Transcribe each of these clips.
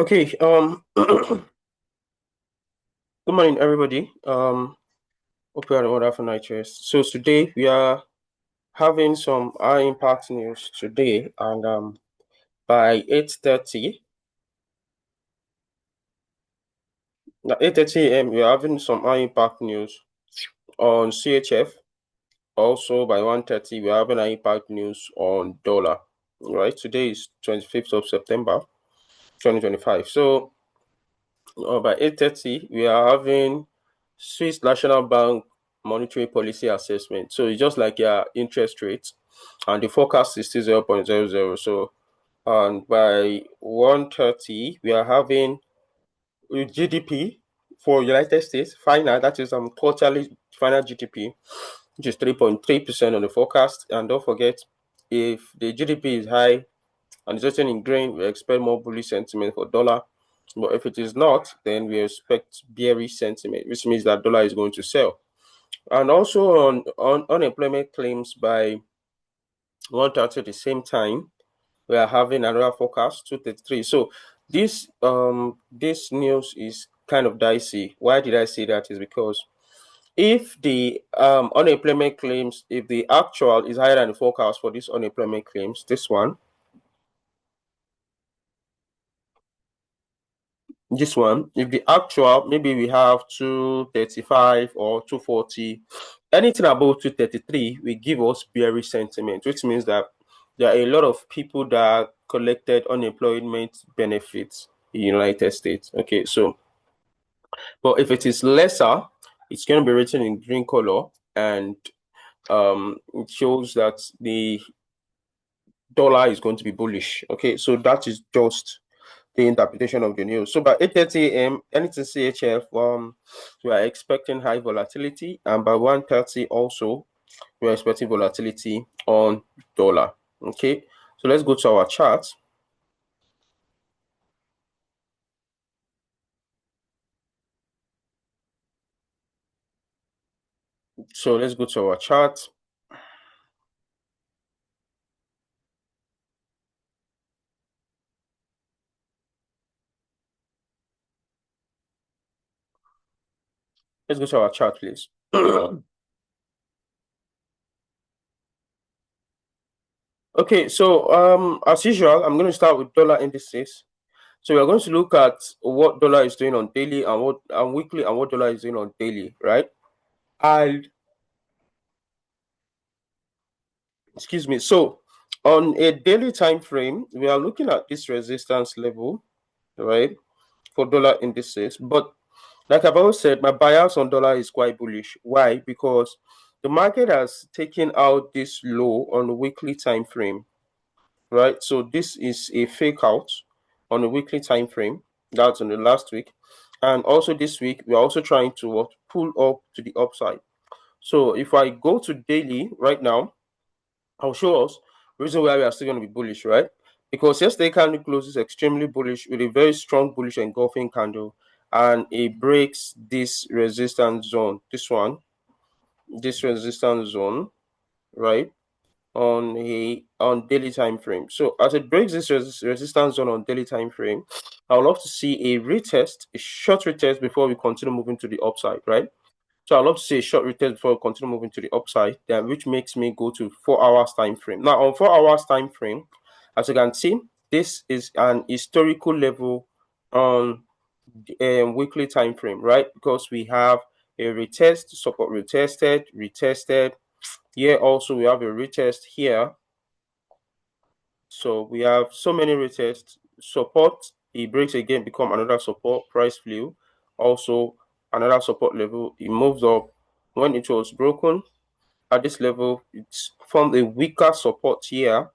Okay, good morning, everybody. Hope you had a wonderful night rest. So today we are having some high impact news today, and by 8:30, at 8:30 a.m. we are having some high impact news on CHF. Also by 1:30, we are having high impact news on dollar. Right, today is 25th of September, 2025. So by 8:30, we are having Swiss National Bank monetary policy assessment. So it's just like your interest rate, and the forecast is still 0.00. So, and by 1:30, we are having GDP for United States final. That is quarterly final GDP, which is 3.3% on the forecast. And don't forget, if the GDP is high and it's written in green, we expect more bullish sentiment for dollar. But if it is not, then we expect bearish sentiment, which means that dollar is going to sell. And also on unemployment claims by 1:30 at the same time, we are having another forecast 233. So this news is kind of dicey. Why did I say that? Is because if the unemployment claims, if the actual is higher than the forecast for this unemployment claims, this one, if the actual, maybe we have 235 or 240, anything above 233 will give us bearish sentiment, which means that there are a lot of people that collected unemployment benefits in the United States. Okay, so but if it is lesser, it's going to be written in green color, and it shows that the dollar is going to be bullish. Okay, so that is just the interpretation of the news. So by 8:30 a.m., anything CHF, we are expecting high volatility, and by 1:30 also, we are expecting volatility on dollar. Okay, so let's go to our chart. So let's go to our chart. Let's go to our chart, please. Okay, so as usual, I'm going to start with dollar indices. So we're going to look at what dollar is doing on daily and what and weekly and what dollar is doing on daily, right? And excuse me. So on a daily time frame, we are looking at this resistance level, right, for dollar indices. But like I've always said, my bias on dollar is quite bullish. Why? Because the market has taken out this low on the weekly time frame, right? So this is a fake out on a weekly time frame. That's on the last week. And also this week, we're also trying to pull up to the upside. So if I go to daily right now, I'll show us the reason why we are still going to be bullish, right? Because yesterday candle closes extremely bullish with a very strong bullish engulfing candle, and it breaks this resistance zone. This resistance zone, right? On daily time frame. So as it breaks this resistance zone on daily time frame, I would love to see a retest, a short retest before we continue moving to the upside, right? So I'd love to see a short retest before we continue moving to the upside, then which makes me go to 4 hours time frame. Now on 4 hours time frame, as you can see, this is an historical level on the weekly time frame, right? Because we have a retest, support retested, retested. Here also we have a retest here. So we have so many retests. Support, it breaks again, become another support, price flew. Also another support level, it moves up. When it was broken at this level, it's formed a weaker support here.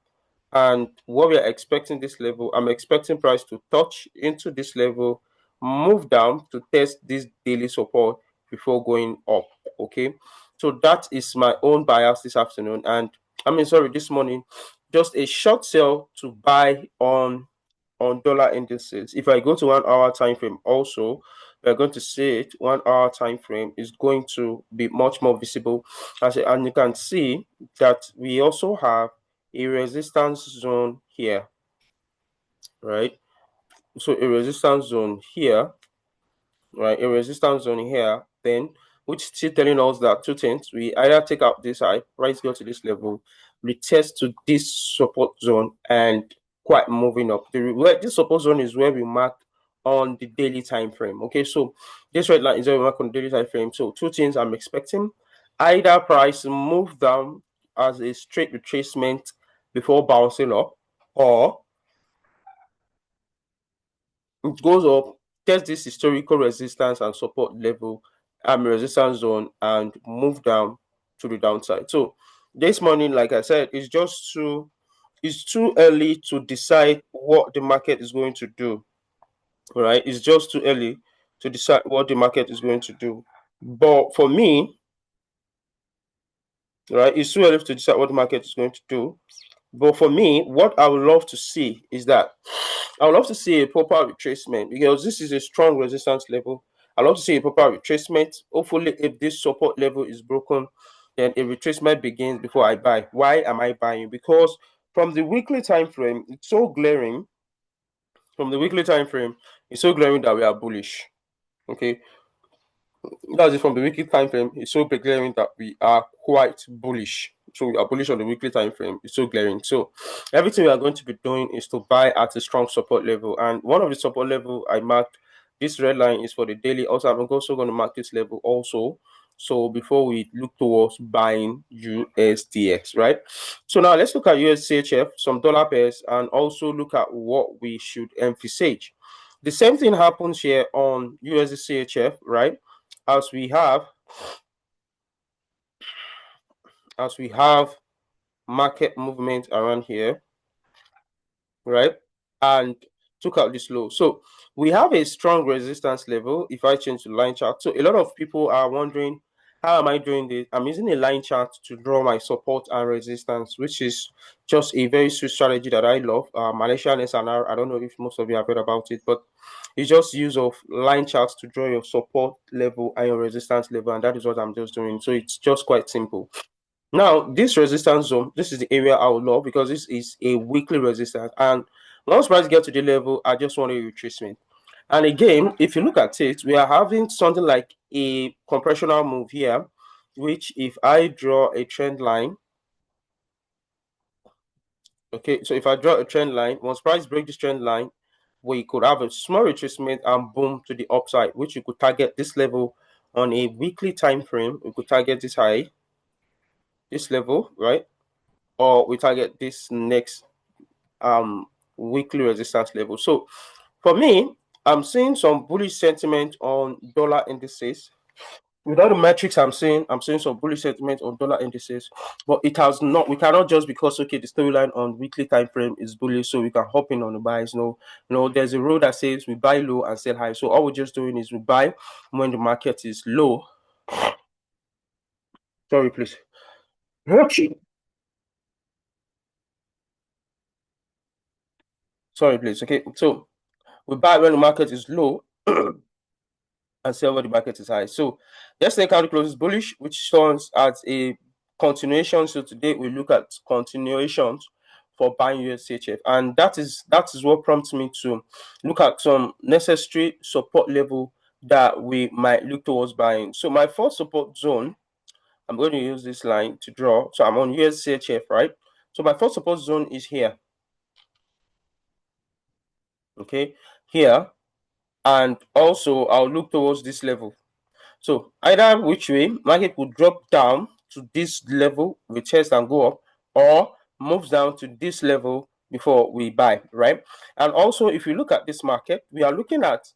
And what we are expecting this level, I'm expecting price to touch into this level, move down to test this daily support before going up. Okay, so that is my own bias this afternoon, and sorry, this morning. Just a short sell to buy on dollar indices. If I go to 1 hour time frame, also we're going to see it. 1 hour time frame is going to be much more visible, and you can see that we also have a resistance zone here, right? So a resistance zone here, right? A resistance zone here, then which is still telling us that two things. We either take out this high, price go to this level, retest to this support zone, and quite moving up. Where this support zone is where we mark on the daily time frame. Okay, so this red line is where we mark on the daily time frame. So two things I'm expecting: either price move down as a straight retracement before bouncing up, or it goes up, test this historical resistance and support level, resistance zone, and move down to the downside. So this morning, like I said, it's too early to decide what the market is going to do. Right? It's just too early to decide what the market is going to do. But for me, right, it's too early to decide what the market is going to do. But for me, what I would love to see is that I would love to see a proper retracement because this is a strong resistance level. I love to see a proper retracement. Hopefully, if this support level is broken, then a retracement begins before I buy. Why am I buying? Because from the weekly time frame, it's so glaring. From the weekly time frame, it's so glaring that we are bullish. Okay, that's it from the weekly time frame. It's so glaring that we are quite bullish. So we are bullish on the weekly time frame. It's so glaring. So everything we are going to be doing is to buy at a strong support level. And one of the support level I marked, this red line is for the daily. Also, I'm also going to mark this level also. So before we look towards buying USDX, right? So now let's look at USCHF, some dollar pairs, and also look at what we should emphasize. The same thing happens here on USDCHF, right? as we have as we have market movement around here, right? And took out this low. So we have a strong resistance level. If I change to line chart, so a lot of people are wondering, how am I doing this? I'm using a line chart to draw my support and resistance, which is just a very sweet strategy that I love. Malaysian SNR, I don't know if most of you have heard about it, but it's just use of line charts to draw your support level and your resistance level, and that is what I'm just doing. So it's just quite simple. Now, this resistance zone, this is the area I would love because this is a weekly resistance. And once price get to the level, I just want a retracement. And again, if you look at it, we are having something like a compressional move here, which if I draw a trend line, okay, so if I draw a trend line, once price break this trend line, we could have a small retracement and boom to the upside, which you could target this level on a weekly time frame. We could target this high, this level, right? Or we target this next weekly resistance level. So for me, I'm seeing some bullish sentiment on dollar indices. Without the metrics I'm seeing some bullish sentiment on dollar indices, but it has not. We cannot just because okay the storyline on weekly time frame is bullish, so we can hop in on the buys. No, no. There's a rule that says we buy low and sell high. So all we're just doing is we buy when the market is low. Sorry, please. Sorry, please. Okay, so we buy when the market is low and sell when the market is high. So yesterday candle closes bullish, which turns as a continuation. So today we look at continuations for buying USCHF, and that is what prompts me to look at some necessary support level that we might look towards buying. So my first support zone, I'm going to use this line to draw. So I'm on USCHF, right? So my first support zone is here. Okay, here, and also I'll look towards this level. So either which way, market could drop down to this level, retest and go up, or moves down to this level before we buy, right? And also, if you look at this market, we are looking at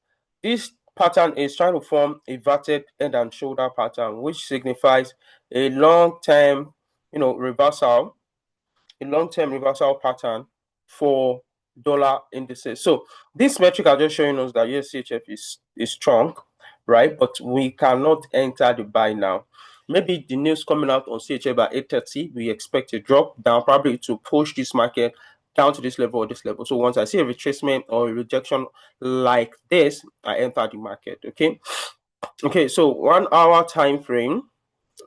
this pattern is trying to form a verted head and shoulder pattern, which signifies a long-term, reversal, a long-term reversal pattern for dollar indices. So this metric are just showing us that yes, CHF is strong, right? But we cannot enter the buy now. Maybe the news coming out on CHF by 8:30, we expect a drop down, probably to push this market down to this level or this level. So once I see a retracement or a rejection like this, I enter the market. Okay. Okay, so 1 hour time frame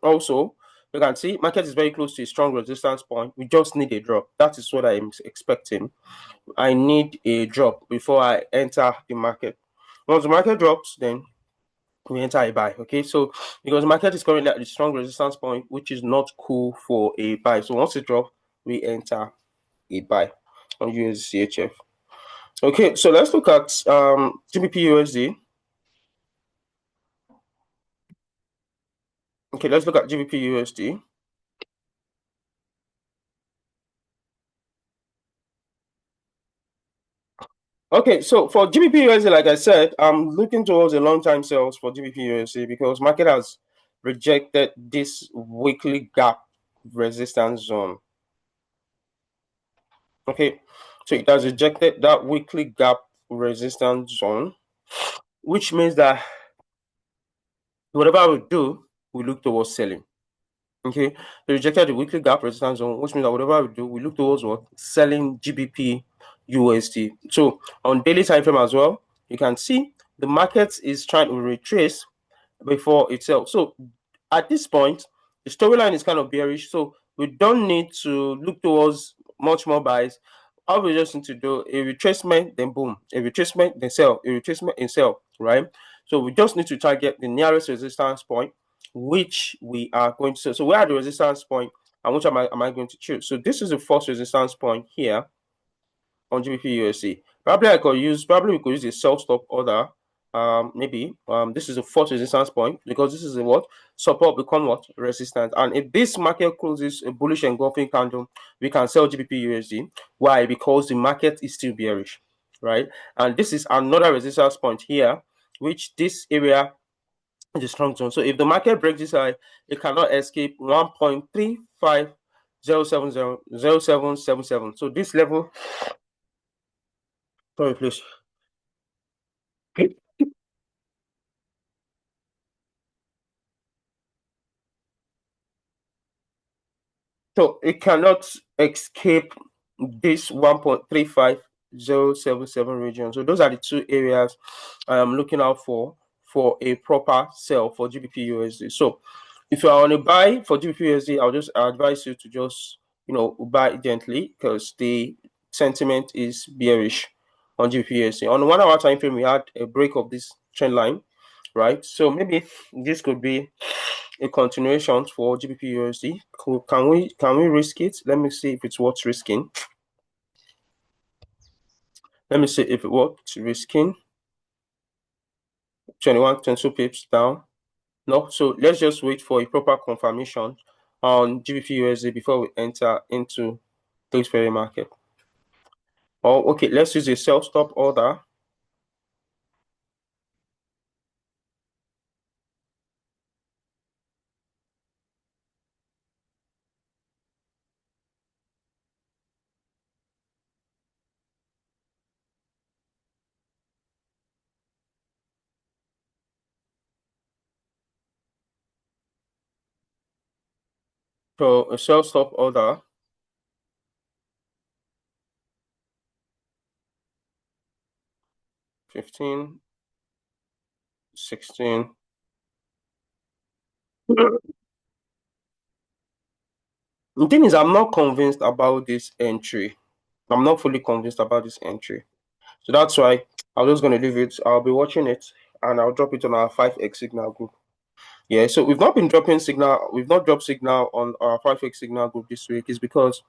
also You can see market is very close to a strong resistance point. We just need a drop. That is what I am expecting. I need a drop before I enter the market. Once the market drops, then we enter a buy. Okay, so because the market is currently at the strong resistance point, which is not cool for a buy. So once it drops, we enter a buy on USDHF. Okay, so let's look at GBP USD. Okay, let's look at GBP USD. Okay, so for GBP USD, like I said, I'm looking towards a long-time sales for GBP USD because market has rejected this weekly gap resistance zone. Okay, so it has rejected that weekly gap resistance zone, which means that whatever we do, we look towards selling. Okay, they rejected the weekly gap resistance zone, which means that whatever we do, we look towards what? Selling GBP USD. So on daily time frame as well, you can see the market is trying to retrace before itself. So at this point, the storyline is kind of bearish. So we don't need to look towards much more buys. All we just need to do a retracement, then boom, a retracement, then sell, a retracement, and sell, right? So we just need to target the nearest resistance point, which we are going to sell. So where are the resistance point, and which am I going to choose? So this is the first resistance point here on GBP USD. Probably we could use a sell stop order. Maybe this is the first resistance point because this is a what support become what resistance. And if this market closes a bullish engulfing candle, we can sell GBP USD. Why? Because the market is still bearish, right? And this is another resistance point here, which this area is a strong zone. So if the market breaks this high, it cannot escape 1.350700777. So this level, sorry, please. So it cannot escape this 1.35077 region. So those are the two areas I am looking out for a proper sell for GBP USD. So if you are on a buy for GBP USD, I'll just advise you to just buy gently because the sentiment is bearish on GBP USD. On the 1 hour time frame, we had a break of this trend line, right? So maybe this could be a continuation for GBP USD. Can we risk it? Let me see if it's worth risking. Let me see if it worth risking. 21, 22 pips down. No, so let's just wait for a proper confirmation on GBP USD before we enter into this very market. Oh, okay, let's use a sell stop order. So a sell stop order. $15, $16. The thing is, I'm not convinced about this entry. I'm not fully convinced about this entry. So that's why I'm just going to leave it. I'll be watching it and I'll drop it on our 5x signal group. Yeah, so we've not been dropping signal. We've not dropped signal on our 5x signal group this week. Is because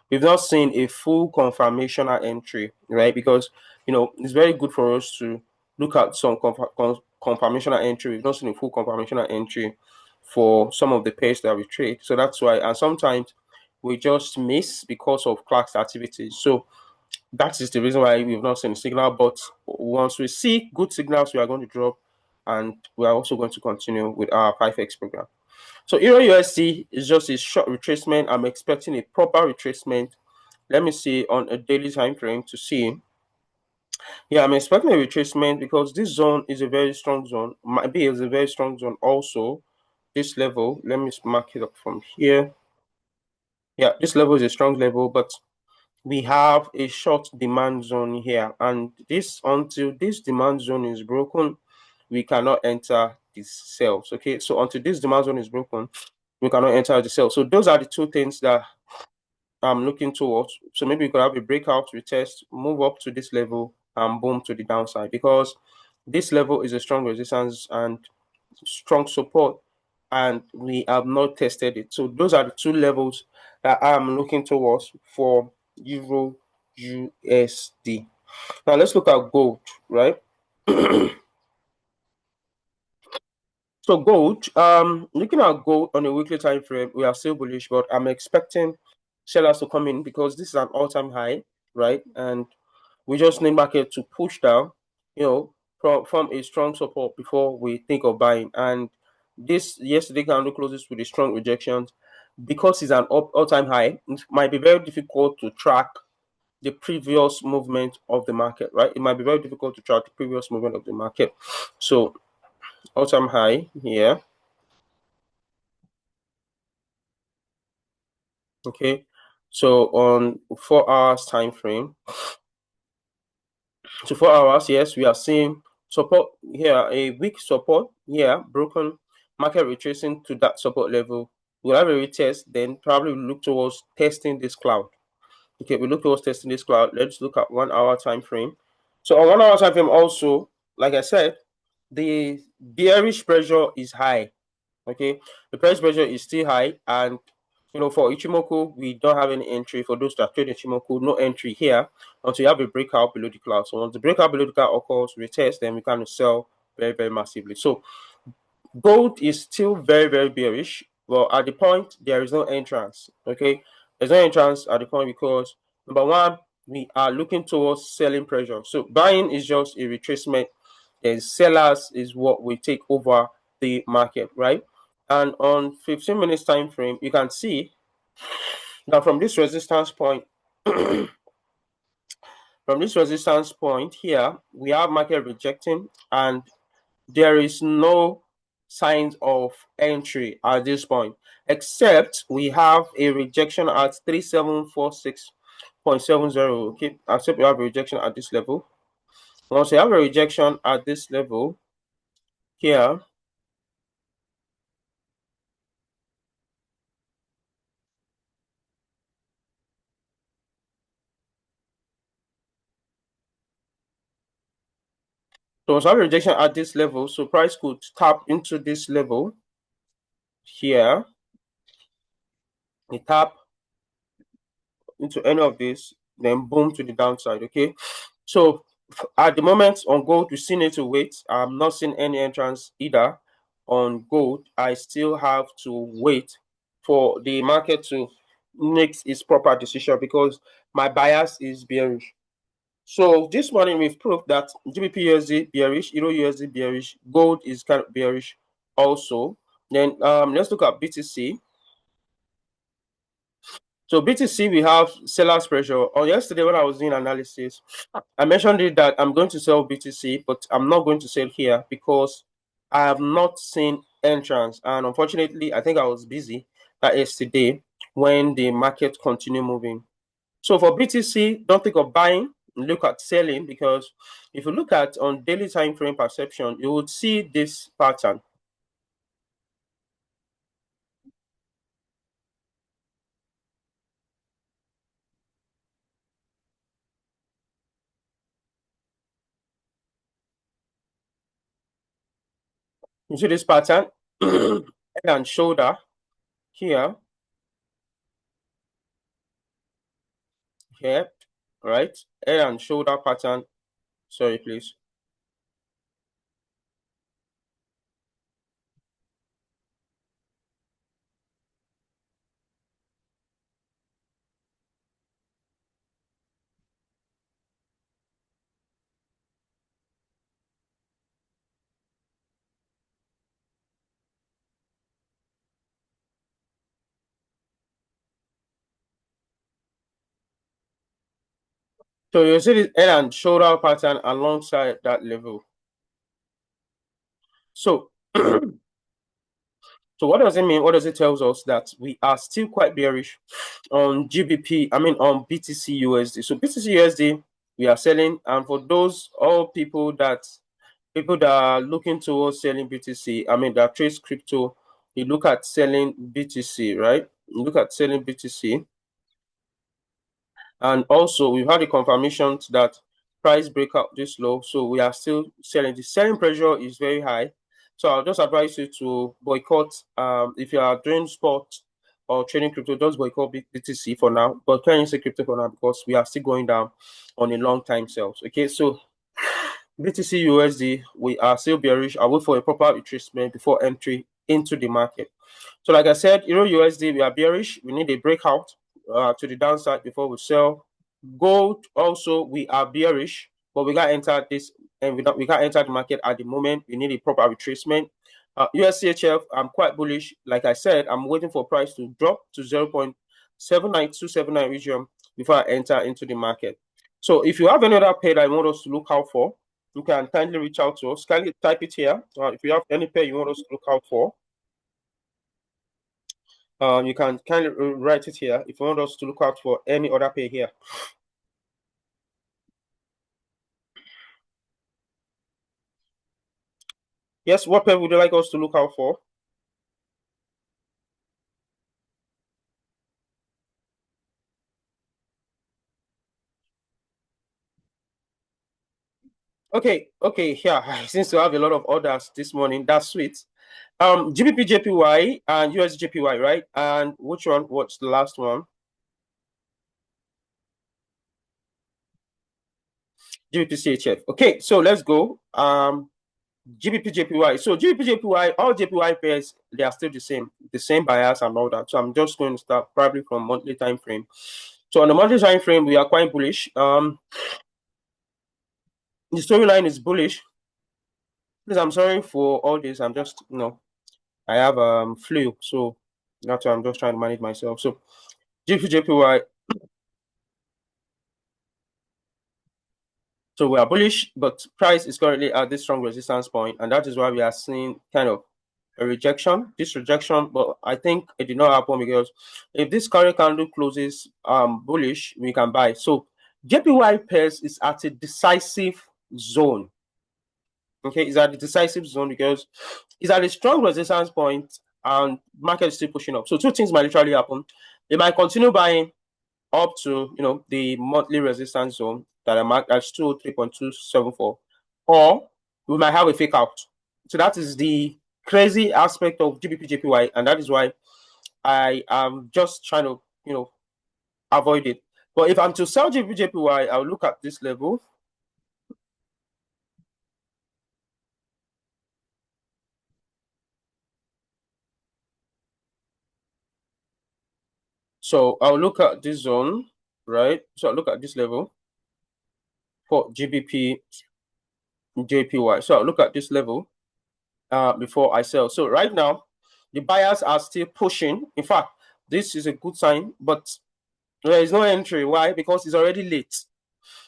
we've not seen a full confirmational entry, right? Because it's very good for us to look at some confirmational entry. We've not seen a full confirmational entry for some of the pairs that we trade. So that's why, and sometimes we just miss because of Clark's activities. So that is the reason why we've not seen a signal. But once we see good signals, we are going to drop, and we are also going to continue with our 5x program. So Euro USD is just a short retracement. I'm expecting a proper retracement. Let me see on a daily time frame to see. Yeah, I'm expecting a retracement because this zone is a very strong zone. My B is a very strong zone also. This level, let me mark it up from here. Yeah, this level is a strong level, but we have a short demand zone here, and this until this demand zone is broken, we cannot enter these cells. Okay, so until this demand zone is broken, we cannot enter the sell. So those are the two things that I'm looking towards. So maybe we could have a breakout, retest, move up to this level, and boom to the downside, because this level is a strong resistance and strong support, and we have not tested it. So those are the two levels that I'm looking towards for Euro USD. Now let's look at gold, right? So gold, looking at gold on a weekly time frame, we are still bullish, but I'm expecting sellers to come in because this is an all-time high, right? And we just need market to push down, from a strong support before we think of buying. And this yesterday candle closes with a strong rejection because it's an all-time high. It might be very difficult to track the previous movement of the market, right? It might be very difficult to track the previous movement of the market. So all-time high here. Okay, so on 4 hours time frame, so 4 hours, yes, we are seeing support here, a weak support here, broken, market retracing to that support level. We'll have a retest, then probably look towards testing this cloud. Okay, we look towards testing this cloud. Let's look at 1 hour time frame. So on 1 hour time frame also, like I said, the bearish pressure is high. Okay, the price pressure is still high, and for Ichimoku, we don't have any entry. For those that trade Ichimoku, no entry here until you have a breakout below the cloud. So once the breakout below the cloud occurs, retest, then we can sell very, very massively. So gold is still very, very bearish. Well, at the point, there is no entrance. Okay, there's no entrance at the point because number one, we are looking towards selling pressure. So buying is just a retracement, and sellers is what will take over the market, right? And on 15 minutes time frame, you can see that from this resistance point, here, we have market rejecting, and there is no signs of entry at this point, except we have a rejection at 3746.70. Okay, except we have a rejection at this level. Once you have a rejection at this level here, so once you have a rejection at this level, so price could tap into this level here. We tap into any of this, then boom to the downside. Okay, so at the moment on gold, we still need to wait. I'm not seeing any entrance either on gold. I still have to wait for the market to make its proper decision because my bias is bearish. So this morning we've proved that GBP USD bearish, Euro USD bearish, gold is kind of bearish also. Then let's look at BTC. So BTC, we have sellers pressure. On yesterday when I was doing analysis, I mentioned it that I'm going to sell BTC, but I'm not going to sell here because I have not seen entrance. And unfortunately, I think I was busy that yesterday when the market continued moving. So for BTC, don't think of buying, look at selling, because if you look at on daily time frame perception, you would see this pattern. You see this pattern, head and shoulder here, here, right? Head and shoulder pattern. Sorry, please. So you see this head and shoulder pattern alongside that level. So, so what does it mean? What does it tell us? That we are still quite bearish on GBP, I mean on BTC USD. So BTC USD, we are selling, and for those all people that are looking towards selling BTC, I mean that trade crypto, you look at selling BTC, right? You look at selling BTC, and also we've had a confirmation that price breakout this low, so we are still selling. The selling pressure is very high, so I'll just advise you to boycott. If you are doing spot or trading crypto, just boycott BTC for now, but currency crypto for now, because we are still going down on a long time sales. Okay, so BTC USD, we are still bearish. I'll wait for a proper retracement before entry into the market. So like I said, Euro USD, we are bearish. We need a breakout to the downside before we sell. Gold also, we are bearish, but we got to enter this, and we got to enter the market at the moment. We need a proper retracement. USCHF, I'm quite bullish. Like I said, I'm waiting for price to drop to 0.79279 region before I enter into the market. So if you have any other pair that you want us to look out for, you can kindly reach out to us. Kindly type it here. If you have any pair you want us to look out for, you can kindly write it here if you want us to look out for any other pair here. Yes, what pair would you like us to look out for? Okay, yeah. I seem to have a lot of orders this morning. That's sweet. GBP JPY and USJPY, right? And which one? What's the last one? GBP CHF. Okay, so let's go. GBP JPY. So GBP JPY, all JPY pairs, they are still the same buyers and all that. So I'm just going to start probably from monthly time frame. So on the monthly time frame, we are quite bullish. The storyline is bullish. Please, I'm sorry for all this. I'm just, I have flu, so that's why I'm just trying to manage myself. So GBP JPY. So we are bullish, but price is currently at this strong resistance point, and that is why we are seeing kind of a rejection, this rejection. But I think it did not happen because if this current candle closes bullish, we can buy. So JPY pairs is at a decisive zone. Okay, it's at the decisive zone because it's at a strong resistance point and market is still pushing up. So two things might literally happen. They might continue buying up to the monthly resistance zone that I marked as 203.274, or we might have a fake out. So that is the crazy aspect of GBP JPY, and that is why I am just trying to avoid it. But if I'm to sell GBP JPY, I'll look at this level. So I'll look at this zone, right? So I'll look at this level for GBP JPY. So I'll look at this level before I sell. So right now, the buyers are still pushing. In fact, this is a good sign, but there is no entry. Why? Because it's already late.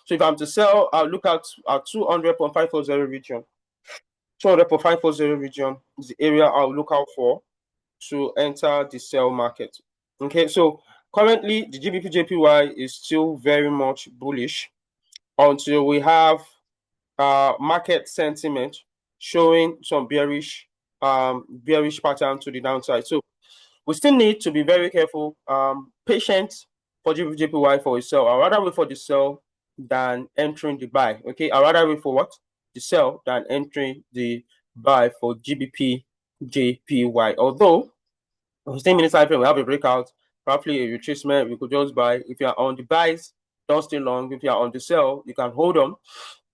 So if I'm to sell, I'll look at 200.540 region. 200.540 region is the area I'll look out for to enter the sell market. Okay, so currently the GBP JPY is still very much bullish until we have market sentiment showing some bearish pattern to the downside. So we still need to be very careful, patient for GBP for a sell. I'd rather wait for the sell than entering the buy. Okay, I'd rather wait for what? The sell than entering the buy for GBP JPY. Although on 15-minute time frame, we have a breakout, roughly a retracement, we could just buy. If you are on the buys, don't stay long. If you are on the sell, you can hold on.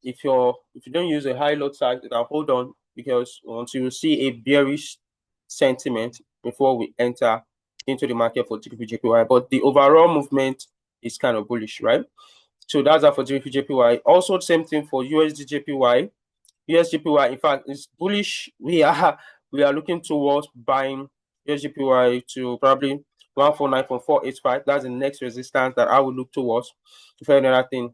If you don't use a high load size, you can hold on because until you see a bearish sentiment before we enter into the market for GBP JPY. But the overall movement is kind of bullish, right? So that's that for GBP JPY. Also, same thing for USD JPY. USJPY, in fact, is bullish. We are looking towards buying USJPY to probably 149.485. That's the next resistance that I will look towards. If another thing.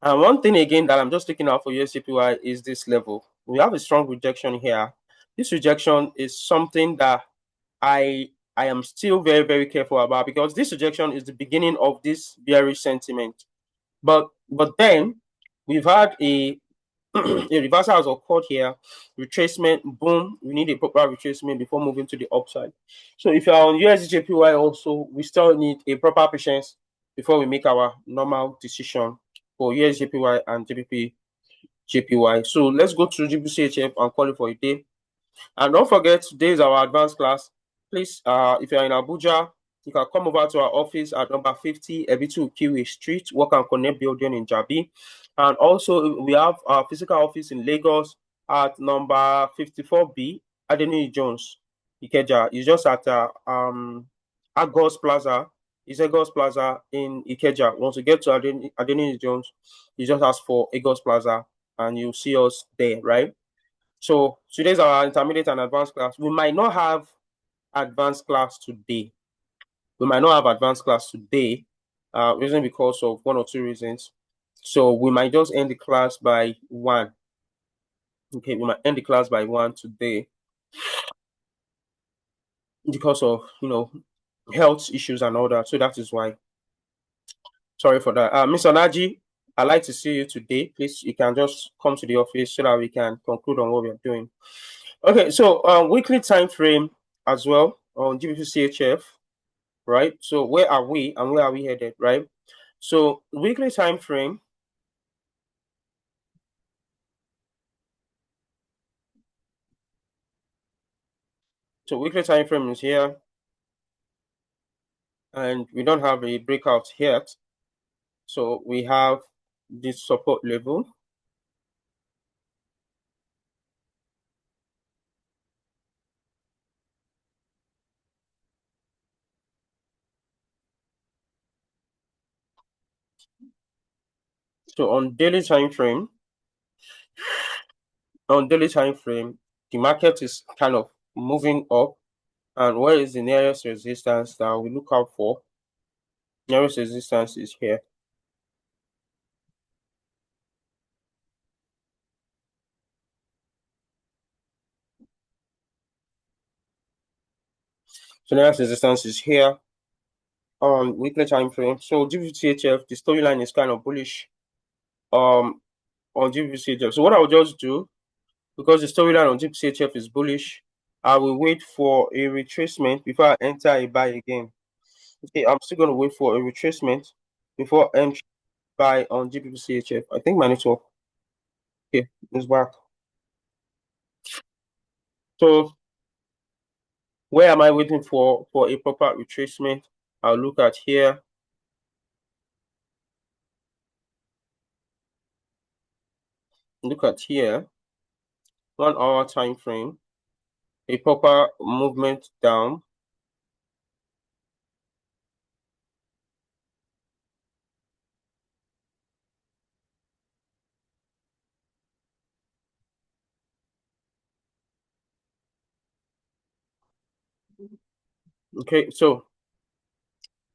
And one thing again that I'm just looking out for USJPY is this level. We have a strong rejection here. This rejection is something that I am still very, very careful about because this rejection is the beginning of this bearish sentiment. But then we've had a a reversal has occurred here, retracement, boom, we need a proper retracement before moving to the upside. So if you're on USDJPY also, we still need a proper patience before we make our normal decision for USDJPY and GBP JPY. So let's go to GBPCHF and call it for a day. And don't forget, today is our advanced class. Please, if you're in Abuja, you can come over to our office at number 50 Ebitu Kiwi Street, Work and Connect building in Jabi. And also, we have our physical office in Lagos at number 54B, Adeni Jones, Ikeja. It's just at Agos Plaza. It's Agos Plaza in Ikeja. Once you get to Adeni Jones, you just ask for Agos Plaza and you'll see us there, right? So today's our intermediate and advanced class. We might not have advanced class today. Reason because of one or two reasons. So we might just end the class by 1. Okay, we might end the class by 1 today because of health issues and all that. So that is why. Sorry for that. Miss Onaji, I'd like to see you today. Please, you can just come to the office so that we can conclude on what we are doing. Okay, so weekly time frame as well on GBPCHF, right? So where are we and where are we headed, right? So weekly time frame. So weekly time frame is here, and we don't have a breakout yet. So we have this support level. So on daily time frame, the market is kind of moving up. And where is the nearest resistance that we look out for? Nearest resistance is here. So nearest resistance is here on weekly time frame. So GBPCHF, the storyline is kind of bullish on GBPCHF. So what I will just do, because the storyline on GBPCHF is bullish, I will wait for a retracement before I enter a buy again. Okay, I'm still going to wait for a retracement before entering buy on GBPCHF. I think my network, okay, is back. So where am I waiting for a proper retracement? I'll look at here. Look at here. 1 hour time frame. A proper movement down. Okay, so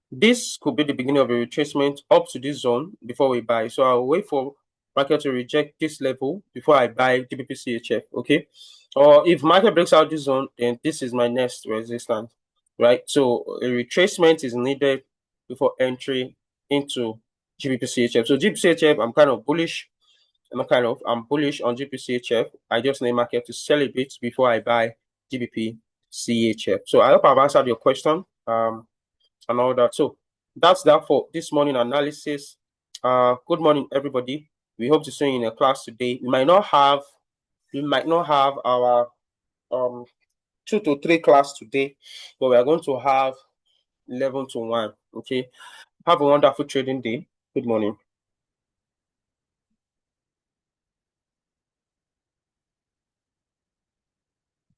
this could be the beginning of a retracement up to this zone before we buy. So I'll wait for market to reject this level before I buy GBPCHF. Okay, or if market breaks out this zone, then this is my next resistance, right? So a retracement is needed before entry into GBPCHF. So GBPCHF, I'm kind of bullish. I'm bullish on GBPCHF. I just need market to sell a bit before I buy GBPCHF. So I hope I've answered your question. And all that. So that's that for this morning analysis. Good morning, everybody. We hope to see you in a class today. We might not have our 2 to 3 class today, but we are going to have 11 to 1. Okay. Have a wonderful trading day. Good morning.